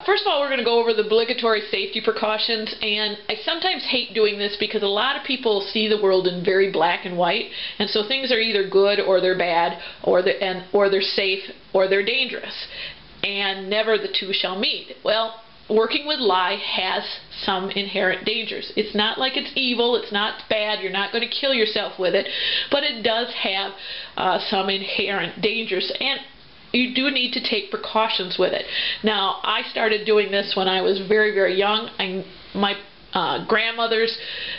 First of all, we're going to go over the obligatory safety precautions, and I sometimes hate doing this because a lot of people see the world in very black and white, and so things are either good or they're bad, or they're safe or they're dangerous, and never the two shall meet. Well, working with lye has some inherent dangers. It's not like it's evil, it's not bad, you're not going to kill yourself with it, but it does have some inherent dangers, and you do need to take precautions with it. Now, I started doing this when I was very, very young. My grandmothers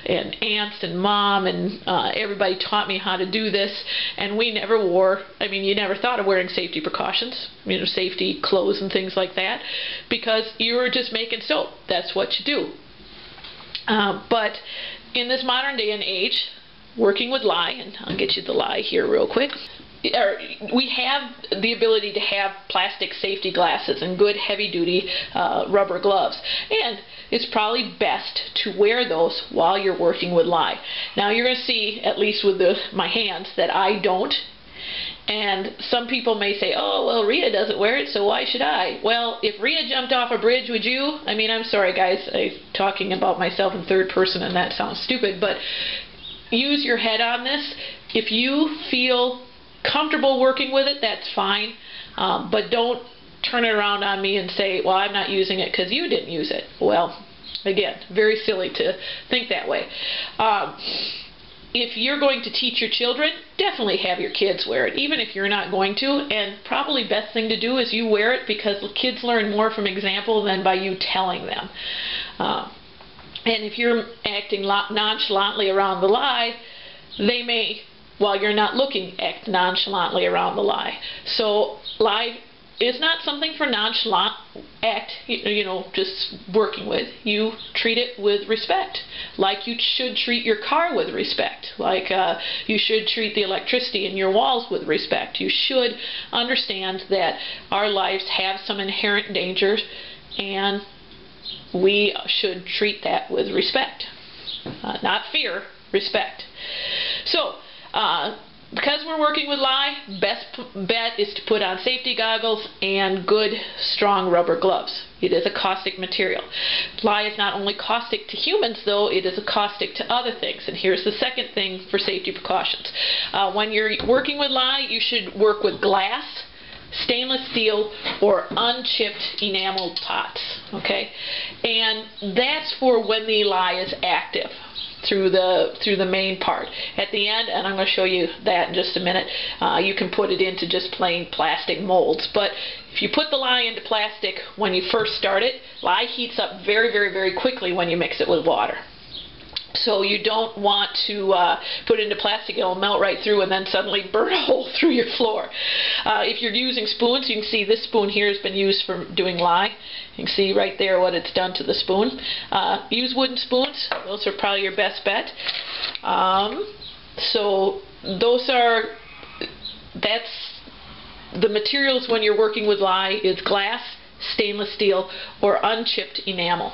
and aunts and mom and everybody taught me how to do this, and we never wore, you never thought of wearing safety precautions, safety clothes and things like that, because you were just making soap. That's what you do. But in this modern day and age, working with lye, and I'll get you the lye here real quick, we have the ability to have plastic safety glasses and good heavy-duty rubber gloves, and it's probably best to wear those while you're working with lye. Now, you're going to see, at least with my hands, that I don't, and some people may say, oh, well, Rita doesn't wear it, so why should I? Well, if Rita jumped off a bridge, would you? I'm sorry, guys, I'm talking about myself in third person, and that sounds stupid, but use your head on this. If you feel comfortable working with it, that's fine, but don't turn it around on me and say, well, I'm not using it because you didn't use it. Well, again, very silly to think that way. If you're going to teach your children, definitely have your kids wear it, even if you're not going to, and probably best thing to do is you wear it, because kids learn more from example than by you telling them. And if you're acting nonchalantly around the lye, they may, while you're not looking, act nonchalantly around the lye. So lye is not something for nonchalant act, just working with. You treat it with respect, like you should treat your car with respect, like you should treat the electricity in your walls with respect. You should understand that our lives have some inherent dangers, and we should treat that with respect. Not fear, respect. So, because we're working with lye, best bet is to put on safety goggles and good, strong rubber gloves. It is a caustic material. Lye is not only caustic to humans, though, it is a caustic to other things. And here's the second thing for safety precautions. When you're working with lye, you should work with glass, stainless steel, or unchipped enameled pots. Okay? And that's for when the lye is active through the main part. At the end, and I'm going to show you that in just a minute, you can put it into just plain plastic molds. But if you put the lye into plastic when you first start it, lye heats up very, very, very quickly when you mix it with water. So you don't want to put it into plastic. It'll melt right through and then suddenly burn a hole through your floor. If you're using spoons, you can see this spoon here has been used for doing lye. You can see right there what it's done to the spoon. Use wooden spoons. Those are probably your best bet. So that's the materials when you're working with lye is glass, stainless steel, or unchipped enamel.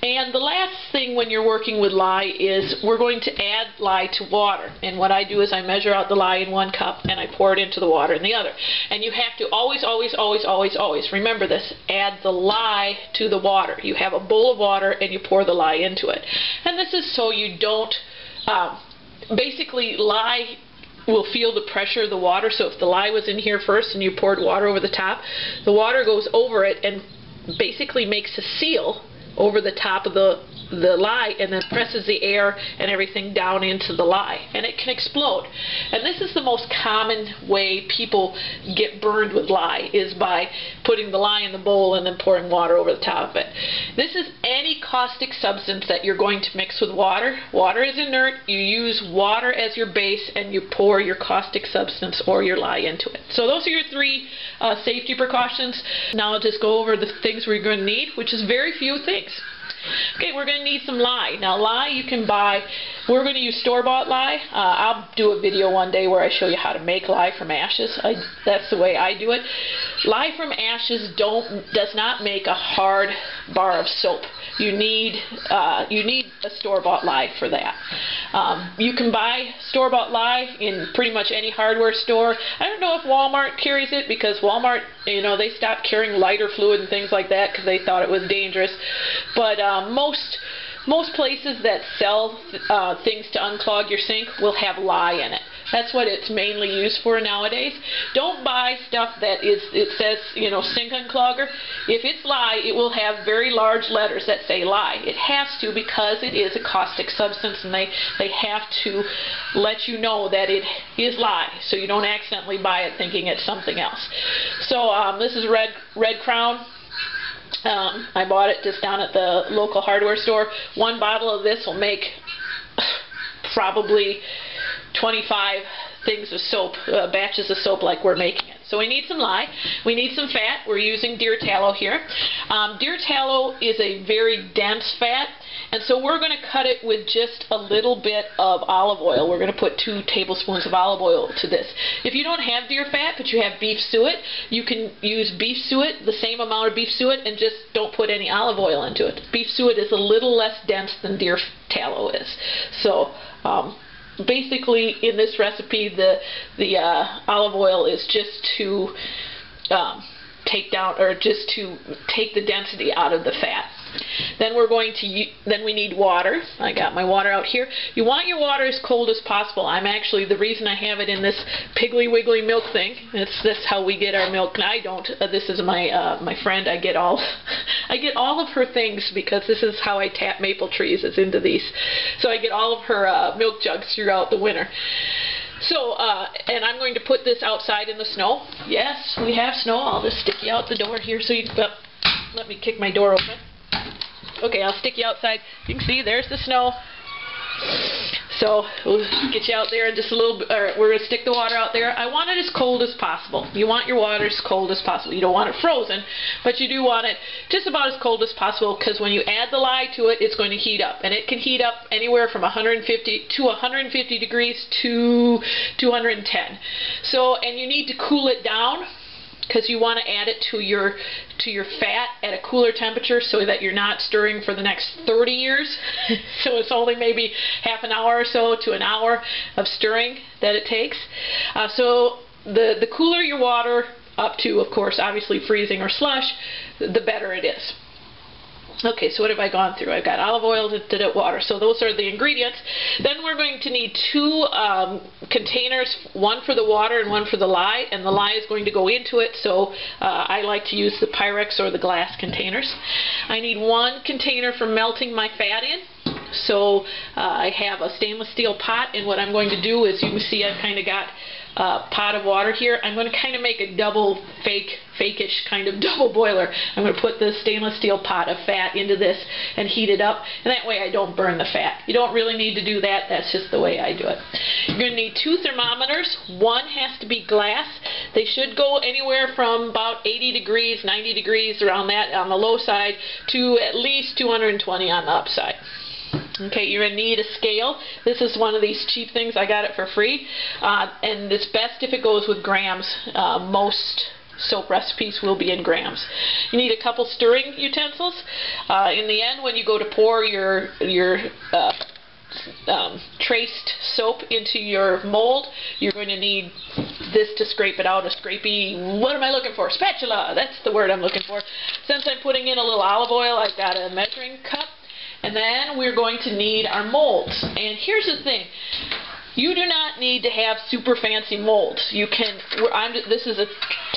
And the last thing when you're working with lye is we're going to add lye to water. And what I do is I measure out the lye in 1 cup and I pour it into the water in the other. And you have to always, always, always, always, always, remember this, add the lye to the water. You have a bowl of water and you pour the lye into it. And this is so you don't, basically lye will feel the pressure of the water. So if the lye was in here first and you poured water over the top, the water goes over it and basically makes a seal over the top of the lye, and then presses the air and everything down into the lye, and it can explode. And this is the most common way people get burned with lye, is by putting the lye in the bowl and then pouring water over the top of it. This is any caustic substance that you're going to mix with water. Water is inert. You use water as your base and you pour your caustic substance or your lye into it. So those are your 3 safety precautions. Now I'll just go over the things we're going to need, which is very few things. Okay, we're going to need some lye. Now lye you can buy, we're going to use store-bought lye. I'll do a video one day where I show you how to make lye from ashes. That's the way I do it. Lye from ashes does not make a hard bar of soap. You need a store-bought lye for that. You can buy store-bought lye in pretty much any hardware store. I don't know if Walmart carries it, because Walmart, you know, they stopped carrying lighter fluid and things like that because they thought it was dangerous. But most places that sell things to unclog your sink will have lye in it. That's what it's mainly used for nowadays. Don't buy stuff that it says, you know, sink unclogger. If it's lye, it will have very large letters that say lye. It has to, because it is a caustic substance, and they have to let you know that it is lye, so you don't accidentally buy it thinking it's something else. So this is Red Crown. I bought it just down at the local hardware store. One bottle of this will make probably 25 things of soap, batches of soap like we're making it. So we need some lye. We need some fat. We're using deer tallow here. Deer tallow is a very dense fat, and so we're going to cut it with just a little bit of olive oil. We're going to put 2 tablespoons of olive oil to this. If you don't have deer fat, but you have beef suet, you can use beef suet, the same amount of beef suet, and just don't put any olive oil into it. Beef suet is a little less dense than deer tallow is. So basically, in this recipe, the olive oil is just to take down, or just to take the density out of the fat. Then we need water. I got my water out here. You want your water as cold as possible. The reason I have it in this Piggly Wiggly milk thing. That's how we get our milk. And I don't. This is my friend. I get all of her things, because this is how I tap maple trees, is into these. So I get all of her milk jugs throughout the winter. So, and I'm going to put this outside in the snow. Yes, we have snow. I'll just stick you out the door here, so you let me kick my door open. Okay, I'll stick you outside. You can see there's the snow. So we'll get you out there in just a little bit. We're going to stick the water out there. I want it as cold as possible. You want your water as cold as possible. You don't want it frozen, but you do want it just about as cold as possible, because when you add the lye to it, it's going to heat up. And it can heat up anywhere from 150 degrees to 210. So, and you need to cool it down, because you want to add it to your fat at a cooler temperature, so that you're not stirring for the next 30 years. So it's only maybe half an hour or so to an hour of stirring that it takes. So the cooler your water, up to, of course, obviously freezing or slush, the better it is. Okay, so what have I gone through? I've got olive oil, water. So those are the ingredients. Then we're going to need 2 containers, one for the water and one for the lye, and the lye is going to go into it, so I like to use the Pyrex or the glass containers. I need 1 container for melting my fat in. So I have a stainless steel pot, and what I'm going to do is, you can see I've kind of got a pot of water here. I'm going to kind of make a double fake-ish kind of double boiler. I'm going to put the stainless steel pot of fat into this and heat it up, and that way I don't burn the fat. You don't really need to do that. That's just the way I do it. You're going to need 2 thermometers. One has to be glass. They should go anywhere from about 80 degrees, 90 degrees, around that on the low side, to at least 220 on the upside. Okay, you're going to need a scale. This is one of these cheap things. I got it for free. And it's best if it goes with grams. Most soap recipes will be in grams. You need a couple stirring utensils. In the end, when you go to pour your traced soap into your mold, you're going to need this to scrape it out. A scrapey, what am I looking for? Spatula! That's the word I'm looking for. Since I'm putting in a little olive oil, I've got a measuring cup. And then we're going to need our molds. And here's the thing. You do not need to have super fancy molds. You can, this is a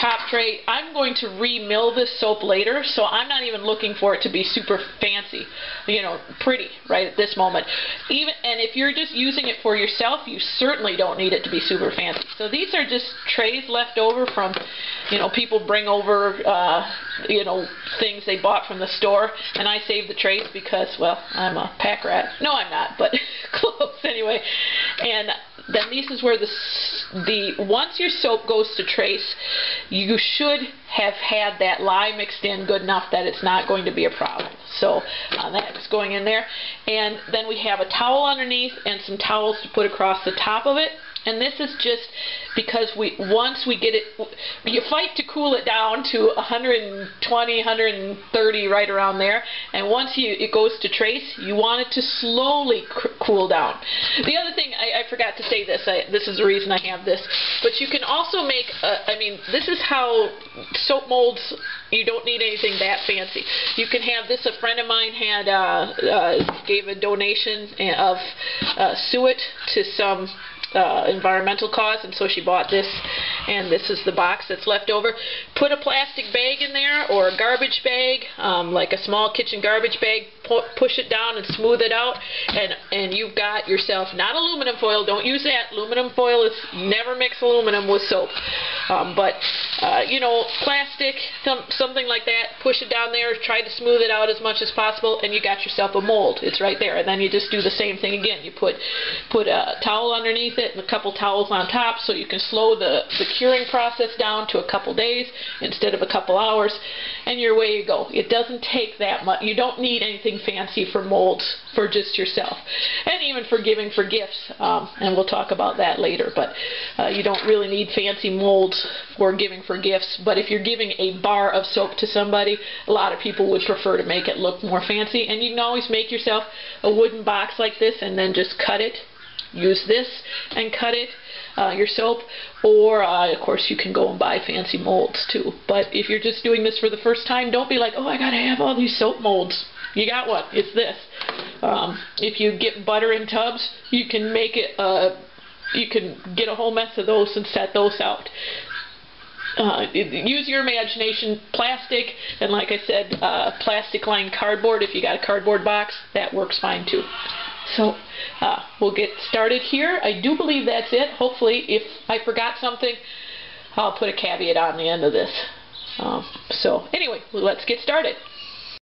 top tray. I'm going to re-mill this soap later, so I'm not even looking for it to be super fancy, you know, pretty right at this moment. And if you're just using it for yourself, you certainly don't need it to be super fancy. So these are just trays left over from, you know, people bring over, you know, things they bought from the store, and I save the trays because, well, I'm a pack rat. No, I'm not, but close anyway. And then this is where once your soap goes to trace, you should have had that lye mixed in good enough that it's not going to be a problem. So that's going in there. And then we have a towel underneath and some towels to put across the top of it. And this is just because once we get it, you fight to cool it down to 120, 130, right around there. And once it goes to trace, you want it to slowly cool down. The other thing, I forgot to say this. This is the reason I have this. But you can also make, this is how soap molds, you don't need anything that fancy. You can have this. A friend of mine gave a donation of suet to some environmental cause, and so she bought this, and this is the box that's left over. Put a plastic bag in there, or a garbage bag, like a small kitchen garbage bag. Push it down and smooth it out, and you've got yourself, not aluminum foil, don't use that. Aluminum foil is, never mix aluminum with soap, but you know, plastic, something like that. Push it down there, try to smooth it out as much as possible, and you got yourself a mold. It's right there. And then you just do the same thing again. You put a towel underneath it and a couple towels on top, so you can slow the curing process down to a couple days instead of a couple hours, and your way you go. It doesn't take that much. You don't need anything fancy for molds for just yourself, and even for giving for gifts, and we'll talk about that later. But you don't really need fancy molds for giving for gifts. But if you're giving a bar of soap to somebody, a lot of people would prefer to make it look more fancy. And you can always make yourself a wooden box like this and then just cut it. Use this and cut it, your soap, or of course you can go and buy fancy molds too. But if you're just doing this for the first time, don't be like, oh, I gotta have all these soap molds. You got one. It's this. If you get butter in tubs, you can make it. You can get a whole mess of those and set those out. Use your imagination. Plastic, and like I said, plastic lined cardboard. If you got a cardboard box, that works fine too. So we'll get started here. I do believe that's it. Hopefully, if I forgot something, I'll put a caveat on the end of this. So anyway, let's get started.